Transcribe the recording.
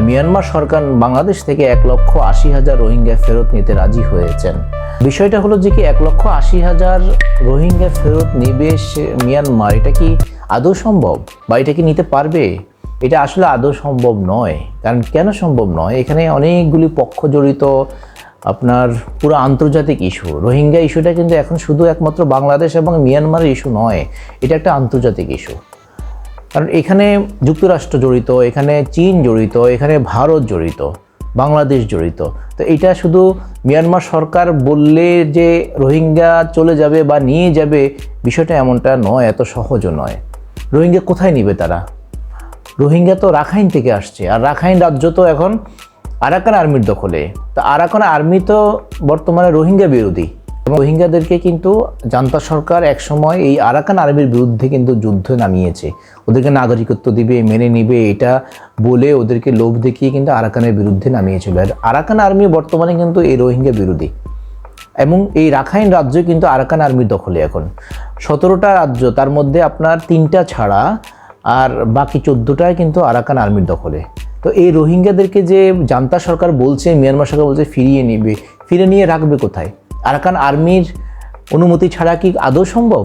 Myanmar সরকার বাংলাদেশ থেকে 1,80,000 রোহিঙ্গা ফেরত নিতে রাজি হয়েছেন। বিষয়টা হলো যে কি 1,80,000 রোহিঙ্গা ফেরত নেবে মিয়ানমার, এটা কি আদৌ সম্ভব বা এটা কি নিতে পারবে? এটা আসলে আদৌ সম্ভব নয়। কারণ কেন সম্ভব নয়? এখানে অনেকগুলি পক্ষ জড়িত, আপনার পুরো আন্তর্জাতিক ইস্যু। রোহিঙ্গা ইস্যুটা কিন্তু এখন শুধু একমাত্র বাংলাদেশ এবং মিয়ানমারের ইস্যু নয়, এটা একটা আন্তর্জাতিক ইস্যু। কারণ এখানে যুক্তরাষ্ট্র জড়িত, এখানে চীন জড়িত, এখানে ভারত জড়িত, বাংলাদেশ জড়িত। তো এটা শুধু মিয়ানমার সরকার বললে যে রোহিঙ্গা চলে যাবে বা নিয়ে যাবে, বিষয়টা এমনটা নয়, এত সহজও নয়। রোহিঙ্গা কোথায় নিবে তারা? রোহিঙ্গা তো রাখাইন থেকে আসছে, আর রাখাইন রাজ্য তো এখন আরাকান আর্মির দখলে। তো আরাকান আর্মি তো বর্তমানে রোহিঙ্গা বিরোধী, এবং রোহিঙ্গাদেরকে কিন্তু জান্তা সরকার একসময় এই আরাকান আর্মির বিরুদ্ধে কিন্তু যুদ্ধে নামিয়েছে। ওদেরকে নাগরিকত্ব দিবে, মেনে নিবে, এটা বলে ওদেরকে লোভ দেখিয়ে কিন্তু আরাকানের বিরুদ্ধে নামিয়েছিল। আর আরাকান আর্মি বর্তমানে কিন্তু এই রোহিঙ্গা বিরোধী, এবং এই রাখাইন রাজ্য কিন্তু আরাকান আর্মির দখলে এখন। 17টা রাজ্য, তার মধ্যে আপনার 3টা ছাড়া আর বাকি 14টায় কিন্তু আরাকান আর্মির দখলে। তো এই রোহিঙ্গাদেরকে যে জান্তা সরকার বলছে, মিয়ানমার সরকার বলছে ফিরিয়ে নিয়ে রাখবে কোথায়? আরাকান আর্মির অনুমতি ছাড়া কি আদৌ সম্ভব?